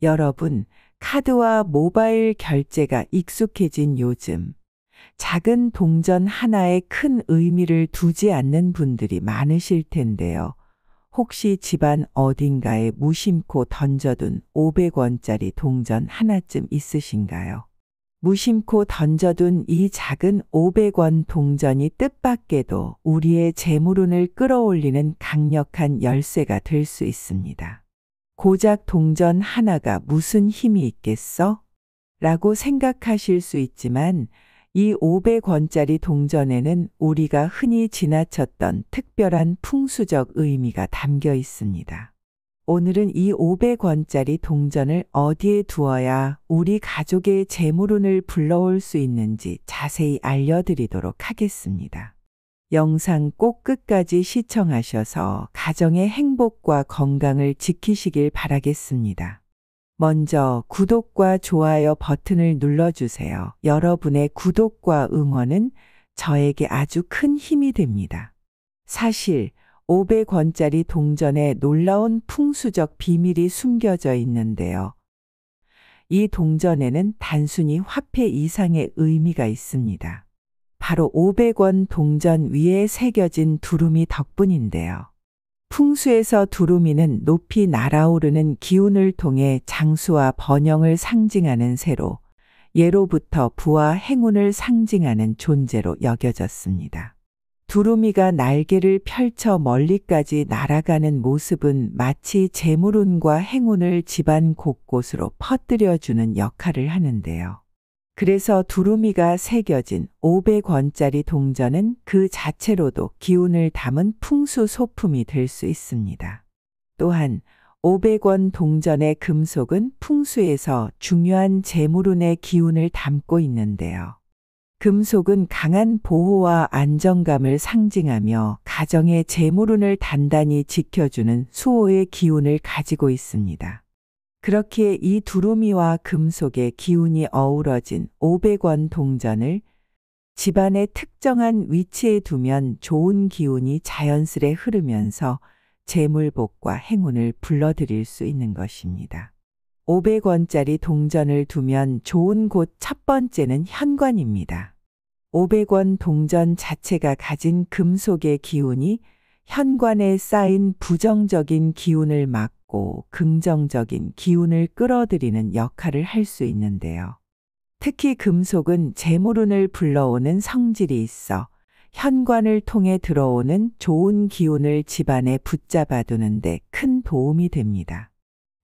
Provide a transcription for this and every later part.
여러분, 카드와 모바일 결제가 익숙해진 요즘, 작은 동전 하나에 큰 의미를 두지 않는 분들이 많으실 텐데요. 혹시 집안 어딘가에 무심코 던져둔 500원짜리 동전 하나쯤 있으신가요? 무심코 던져둔 이 작은 500원 동전이 뜻밖에도 우리의 재물운을 끌어올리는 강력한 열쇠가 될 수 있습니다. 고작 동전 하나가 무슨 힘이 있겠어? 라고 생각하실 수 있지만 이 500원짜리 동전에는 우리가 흔히 지나쳤던 특별한 풍수적 의미가 담겨 있습니다. 오늘은 이 500원짜리 동전을 어디에 두어야 우리 가족의 재물운을 불러올 수 있는지 자세히 알려드리도록 하겠습니다. 영상 꼭 끝까지 시청하셔서 가정의 행복과 건강을 지키시길 바라겠습니다. 먼저 구독과 좋아요 버튼을 눌러주세요. 여러분의 구독과 응원은 저에게 아주 큰 힘이 됩니다. 사실 500원짜리 동전에 놀라운 풍수적 비밀이 숨겨져 있는데요. 이 동전에는 단순히 화폐 이상의 의미가 있습니다. 바로 500원 동전 위에 새겨진 두루미 덕분인데요. 풍수에서 두루미는 높이 날아오르는 기운을 통해 장수와 번영을 상징하는 새로, 예로부터 부와 행운을 상징하는 존재로 여겨졌습니다. 두루미가 날개를 펼쳐 멀리까지 날아가는 모습은 마치 재물운과 행운을 집안 곳곳으로 퍼뜨려주는 역할을 하는데요. 그래서 두루미가 새겨진 500원짜리 동전은 그 자체로도 기운을 담은 풍수 소품이 될 수 있습니다. 또한 500원 동전의 금속은 풍수에서 중요한 재물운의 기운을 담고 있는데요. 금속은 강한 보호와 안정감을 상징하며 가정의 재물운을 단단히 지켜주는 수호의 기운을 가지고 있습니다. 그렇기에 이 두루미와 금속의 기운이 어우러진 500원 동전을 집안의 특정한 위치에 두면 좋은 기운이 자연스레 흐르면서 재물복과 행운을 불러들일 수 있는 것입니다. 500원짜리 동전을 두면 좋은 곳 첫 번째는 현관입니다. 500원 동전 자체가 가진 금속의 기운이 현관에 쌓인 부정적인 기운을 막고 긍정적인 기운을 끌어들이는 역할을 할 수 있는데요. 특히 금속은 재물운을 불러오는 성질이 있어 현관을 통해 들어오는 좋은 기운을 집안에 붙잡아 두는데 큰 도움이 됩니다.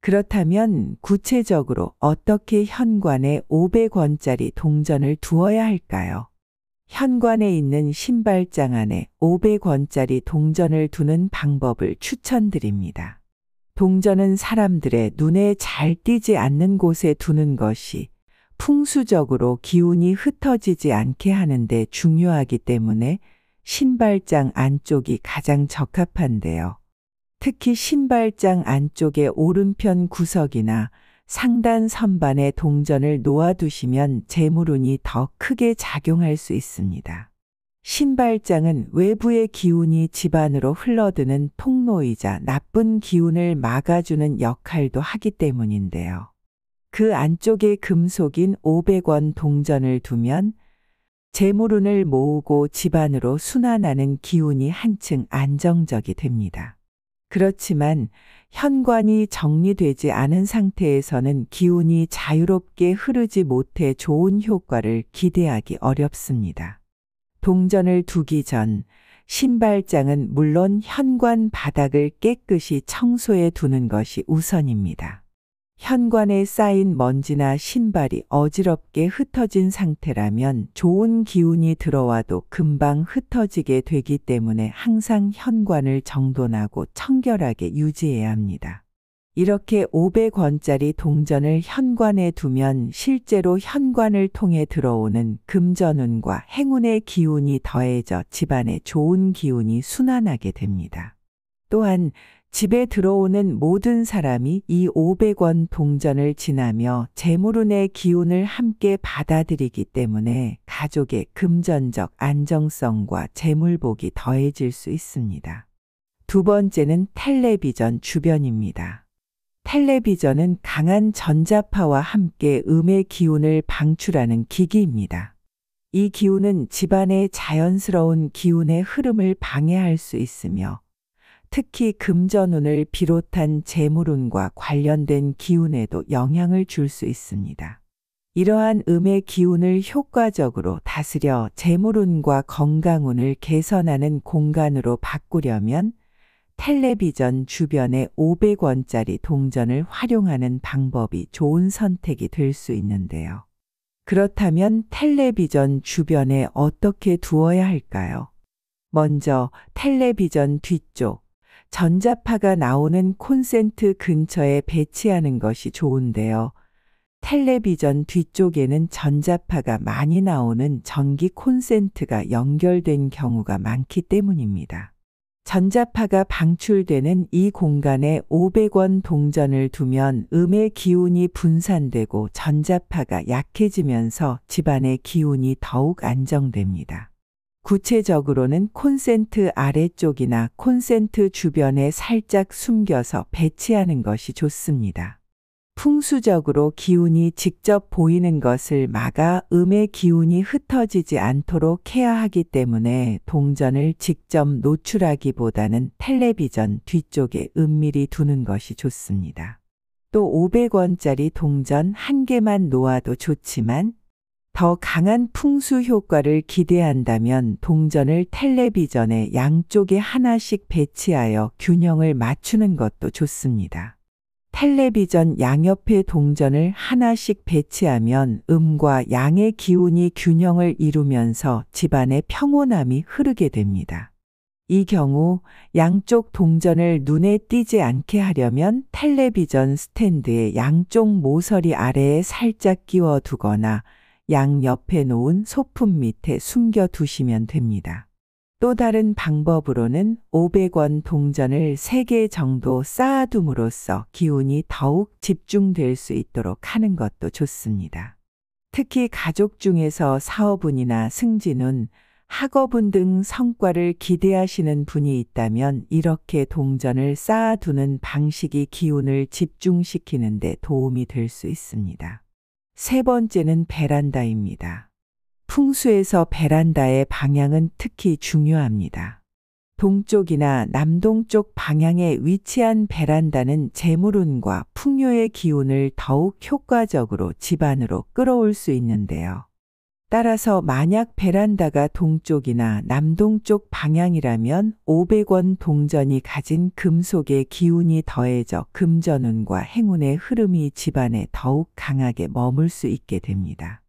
그렇다면 구체적으로 어떻게 현관에 500원짜리 동전을 두어야 할까요? 현관에 있는 신발장 안에 500원짜리 동전을 두는 방법을 추천드립니다. 동전은 사람들의 눈에 잘 띄지 않는 곳에 두는 것이 풍수적으로 기운이 흩어지지 않게 하는데 중요하기 때문에 신발장 안쪽이 가장 적합한데요. 특히 신발장 안쪽의 오른편 구석이나 상단 선반에 동전을 놓아두시면 재물운이 더 크게 작용할 수 있습니다. 신발장은 외부의 기운이 집안으로 흘러드는 통로이자 나쁜 기운을 막아주는 역할도 하기 때문인데요. 그 안쪽에 금속인 500원 동전을 두면 재물운을 모으고 집안으로 순환하는 기운이 한층 안정적이 됩니다. 그렇지만 현관이 정리되지 않은 상태에서는 기운이 자유롭게 흐르지 못해 좋은 효과를 기대하기 어렵습니다. 동전을 두기 전 신발장은 물론 현관 바닥을 깨끗이 청소해 두는 것이 우선입니다. 현관에 쌓인 먼지나 신발이 어지럽게 흩어진 상태라면 좋은 기운이 들어와도 금방 흩어지게 되기 때문에 항상 현관을 정돈하고 청결하게 유지해야 합니다. 이렇게 500원짜리 동전을 현관에 두면 실제로 현관을 통해 들어오는 금전운과 행운의 기운이 더해져 집안에 좋은 기운이 순환하게 됩니다. 또한 집에 들어오는 모든 사람이 이 500원 동전을 지나며 재물운의 기운을 함께 받아들이기 때문에 가족의 금전적 안정성과 재물복이 더해질 수 있습니다. 두 번째는 텔레비전 주변입니다. 텔레비전은 강한 전자파와 함께 음의 기운을 방출하는 기기입니다. 이 기운은 집안의 자연스러운 기운의 흐름을 방해할 수 있으며 특히 금전운을 비롯한 재물운과 관련된 기운에도 영향을 줄 수 있습니다. 이러한 음의 기운을 효과적으로 다스려 재물운과 건강운을 개선하는 공간으로 바꾸려면 텔레비전 주변에 500원짜리 동전을 활용하는 방법이 좋은 선택이 될 수 있는데요. 그렇다면 텔레비전 주변에 어떻게 두어야 할까요? 먼저 텔레비전 뒤쪽, 전자파가 나오는 콘센트 근처에 배치하는 것이 좋은데요. 텔레비전 뒤쪽에는 전자파가 많이 나오는 전기 콘센트가 연결된 경우가 많기 때문입니다. 전자파가 방출되는 이 공간에 500원 동전을 두면 음의 기운이 분산되고 전자파가 약해지면서 집안의 기운이 더욱 안정됩니다. 구체적으로는 콘센트 아래쪽이나 콘센트 주변에 살짝 숨겨서 배치하는 것이 좋습니다. 풍수적으로 기운이 직접 보이는 것을 막아 음의 기운이 흩어지지 않도록 해야 하기 때문에 동전을 직접 노출하기보다는 텔레비전 뒤쪽에 은밀히 두는 것이 좋습니다. 또 500원짜리 동전 한 개만 놓아도 좋지만 더 강한 풍수 효과를 기대한다면 동전을 텔레비전의 양쪽에 하나씩 배치하여 균형을 맞추는 것도 좋습니다. 텔레비전 양옆에 동전을 하나씩 배치하면 음과 양의 기운이 균형을 이루면서 집안의 평온함이 흐르게 됩니다. 이 경우 양쪽 동전을 눈에 띄지 않게 하려면 텔레비전 스탠드의 양쪽 모서리 아래에 살짝 끼워 두거나 양옆에 놓은 소품 밑에 숨겨 두시면 됩니다. 또 다른 방법으로는 500원 동전을 3개 정도 쌓아둠으로써 기운이 더욱 집중될 수 있도록 하는 것도 좋습니다. 특히 가족 중에서 사업운이나 승진운, 학업운 등 성과를 기대하시는 분이 있다면 이렇게 동전을 쌓아두는 방식이 기운을 집중시키는 데 도움이 될 수 있습니다. 세 번째는 베란다입니다. 풍수에서 베란다의 방향은 특히 중요합니다. 동쪽이나 남동쪽 방향에 위치한 베란다는 재물운과 풍요의 기운을 더욱 효과적으로 집안으로 끌어올 수 있는데요. 따라서 만약 베란다가 동쪽이나 남동쪽 방향이라면 500원 동전이 가진 금속의 기운이 더해져 금전운과 행운의 흐름이 집안에 더욱 강하게 머물 수 있게 됩니다.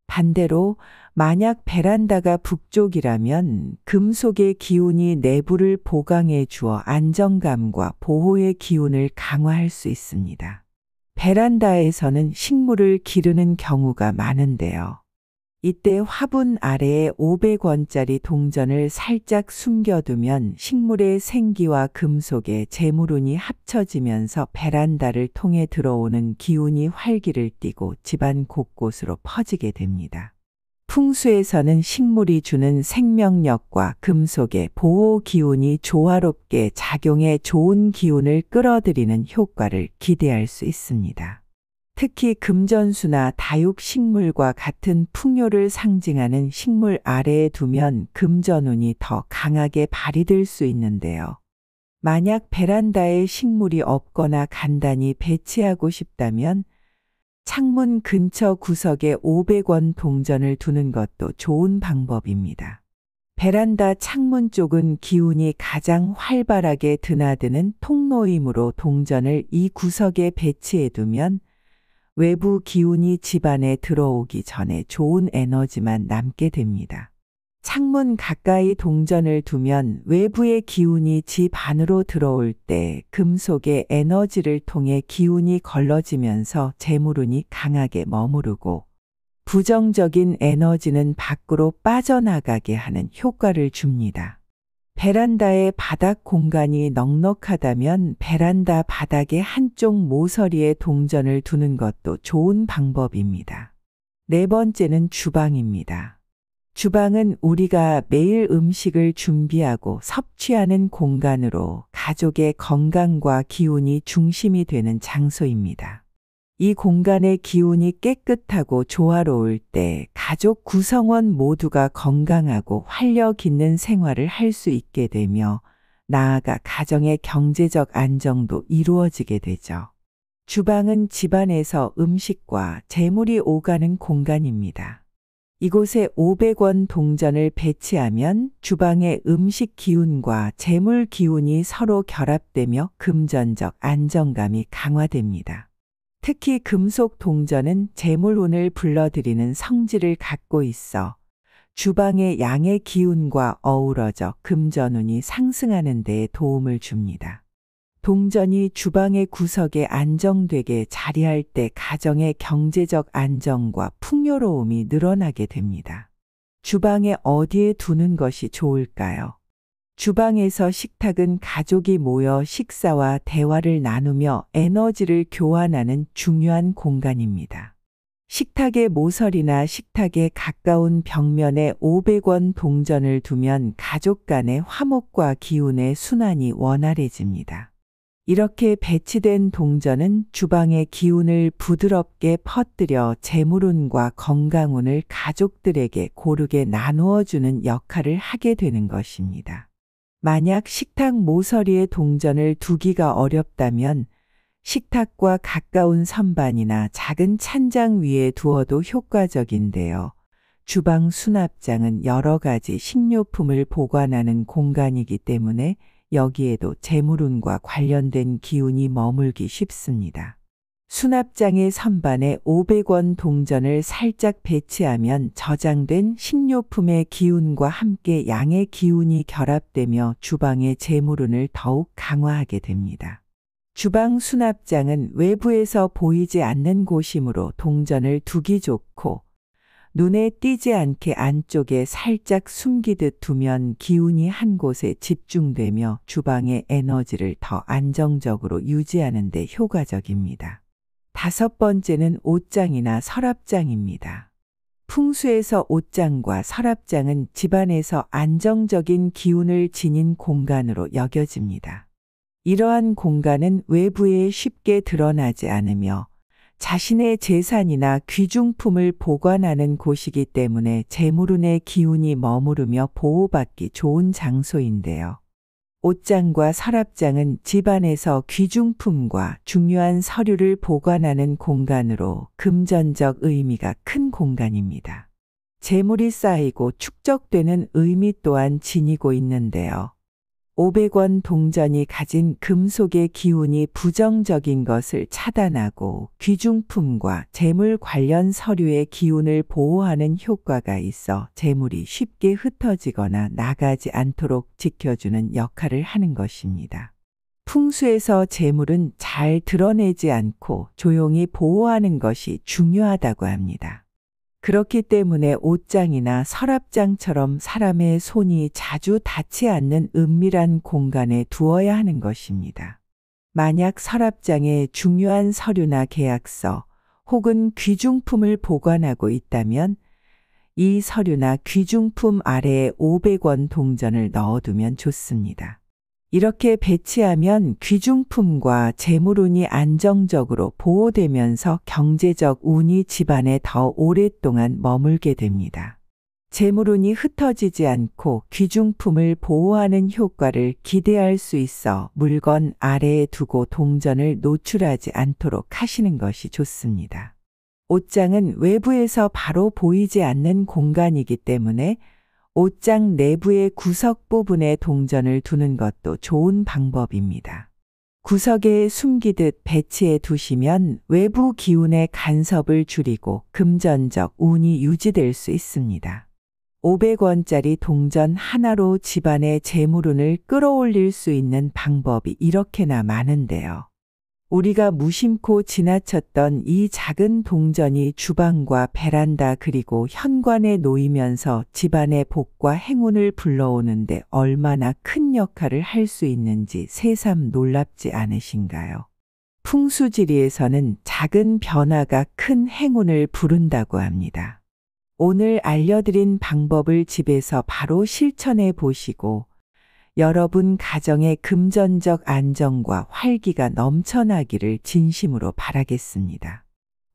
반대로 만약 베란다가 북쪽이라면 금속의 기운이 내부를 보강해 주어 안정감과 보호의 기운을 강화할 수 있습니다. 베란다에서는 식물을 기르는 경우가 많은데요. 이때 화분 아래에 500원짜리 동전을 살짝 숨겨두면 식물의 생기와 금속의 재물운이 합쳐지면서 베란다를 통해 들어오는 기운이 활기를 띠고 집안 곳곳으로 퍼지게 됩니다. 풍수에서는 식물이 주는 생명력과 금속의 보호 기운이 조화롭게 작용해 좋은 기운을 끌어들이는 효과를 기대할 수 있습니다. 특히 금전수나 다육식물과 같은 풍요를 상징하는 식물 아래에 두면 금전운이 더 강하게 발휘될 수 있는데요. 만약 베란다에 식물이 없거나 간단히 배치하고 싶다면 창문 근처 구석에 500원 동전을 두는 것도 좋은 방법입니다. 베란다 창문 쪽은 기운이 가장 활발하게 드나드는 통로이므로 동전을 이 구석에 배치해두면 외부 기운이 집안에 들어오기 전에 좋은 에너지만 남게 됩니다. 창문 가까이 동전을 두면 외부의 기운이 집 안으로 들어올 때 금속의 에너지를 통해 기운이 걸러지면서 재물운이 강하게 머무르고 부정적인 에너지는 밖으로 빠져나가게 하는 효과를 줍니다. 베란다의 바닥 공간이 넉넉하다면 베란다 바닥의 한쪽 모서리에 동전을 두는 것도 좋은 방법입니다. 네 번째는 주방입니다. 주방은 우리가 매일 음식을 준비하고 섭취하는 공간으로 가족의 건강과 기운이 중심이 되는 장소입니다. 이 공간의 기운이 깨끗하고 조화로울 때 가족 구성원 모두가 건강하고 활력 있는 생활을 할 수 있게 되며 나아가 가정의 경제적 안정도 이루어지게 되죠. 주방은 집안에서 음식과 재물이 오가는 공간입니다. 이곳에 500원 동전을 배치하면 주방의 음식 기운과 재물 기운이 서로 결합되며 금전적 안정감이 강화됩니다. 특히 금속 동전은 재물운을 불러들이는 성질을 갖고 있어 주방의 양의 기운과 어우러져 금전운이 상승하는 데 도움을 줍니다. 동전이 주방의 구석에 안정되게 자리할 때 가정의 경제적 안정과 풍요로움이 늘어나게 됩니다. 주방에 어디에 두는 것이 좋을까요? 주방에서 식탁은 가족이 모여 식사와 대화를 나누며 에너지를 교환하는 중요한 공간입니다. 식탁의 모서리나 식탁에 가까운 벽면에 500원 동전을 두면 가족 간의 화목과 기운의 순환이 원활해집니다. 이렇게 배치된 동전은 주방의 기운을 부드럽게 퍼뜨려 재물운과 건강운을 가족들에게 고르게 나누어주는 역할을 하게 되는 것입니다. 만약 식탁 모서리에 동전을 두기가 어렵다면 식탁과 가까운 선반이나 작은 찬장 위에 두어도 효과적인데요. 주방 수납장은 여러 가지 식료품을 보관하는 공간이기 때문에 여기에도 재물운과 관련된 기운이 머물기 쉽습니다. 수납장의 선반에 500원 동전을 살짝 배치하면 저장된 식료품의 기운과 함께 양의 기운이 결합되며 주방의 재물운을 더욱 강화하게 됩니다. 주방 수납장은 외부에서 보이지 않는 곳이므로 동전을 두기 좋고 눈에 띄지 않게 안쪽에 살짝 숨기듯 두면 기운이 한 곳에 집중되며 주방의 에너지를 더 안정적으로 유지하는 데 효과적입니다. 5번째는 옷장이나 서랍장입니다. 풍수에서 옷장과 서랍장은 집안에서 안정적인 기운을 지닌 공간으로 여겨집니다. 이러한 공간은 외부에 쉽게 드러나지 않으며 자신의 재산이나 귀중품을 보관하는 곳이기 때문에 재물운의 기운이 머무르며 보호받기 좋은 장소인데요. 옷장과 서랍장은 집안에서 귀중품과 중요한 서류를 보관하는 공간으로 금전적 의미가 큰 공간입니다. 재물이 쌓이고 축적되는 의미 또한 지니고 있는데요. 500원 동전이 가진 금속의 기운이 부정적인 것을 차단하고 귀중품과 재물 관련 서류의 기운을 보호하는 효과가 있어 재물이 쉽게 흩어지거나 나가지 않도록 지켜주는 역할을 하는 것입니다. 풍수에서 재물은 잘 드러내지 않고 조용히 보호하는 것이 중요하다고 합니다. 그렇기 때문에 옷장이나 서랍장처럼 사람의 손이 자주 닿지 않는 은밀한 공간에 두어야 하는 것입니다. 만약 서랍장에 중요한 서류나 계약서 혹은 귀중품을 보관하고 있다면 이 서류나 귀중품 아래에 500원 동전을 넣어두면 좋습니다. 이렇게 배치하면 귀중품과 재물운이 안정적으로 보호되면서 경제적 운이 집안에 더 오랫동안 머물게 됩니다. 재물운이 흩어지지 않고 귀중품을 보호하는 효과를 기대할 수 있어 물건 아래에 두고 동전을 노출하지 않도록 하시는 것이 좋습니다. 옷장은 외부에서 바로 보이지 않는 공간이기 때문에 옷장 내부의 구석 부분에 동전을 두는 것도 좋은 방법입니다. 구석에 숨기듯 배치해 두시면 외부 기운의 간섭을 줄이고 금전적 운이 유지될 수 있습니다. 500원짜리 동전 하나로 집안의 재물운을 끌어올릴 수 있는 방법이 이렇게나 많은데요. 우리가 무심코 지나쳤던 이 작은 동전이 주방과 베란다 그리고 현관에 놓이면서 집안의 복과 행운을 불러오는데 얼마나 큰 역할을 할 수 있는지 새삼 놀랍지 않으신가요? 풍수지리에서는 작은 변화가 큰 행운을 부른다고 합니다. 오늘 알려드린 방법을 집에서 바로 실천해 보시고 여러분 가정의 금전적 안정과 활기가 넘쳐나기를 진심으로 바라겠습니다.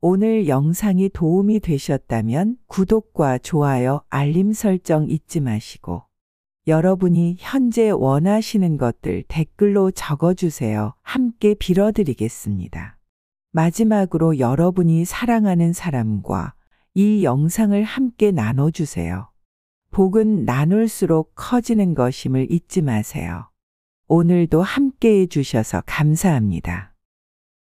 오늘 영상이 도움이 되셨다면 구독과 좋아요, 알림 설정 잊지 마시고 여러분이 현재 원하시는 것들 댓글로 적어주세요. 함께 빌어드리겠습니다. 마지막으로 여러분이 사랑하는 사람과 이 영상을 함께 나눠주세요. 복은 나눌수록 커지는 것임을 잊지 마세요. 오늘도 함께 해주셔서 감사합니다.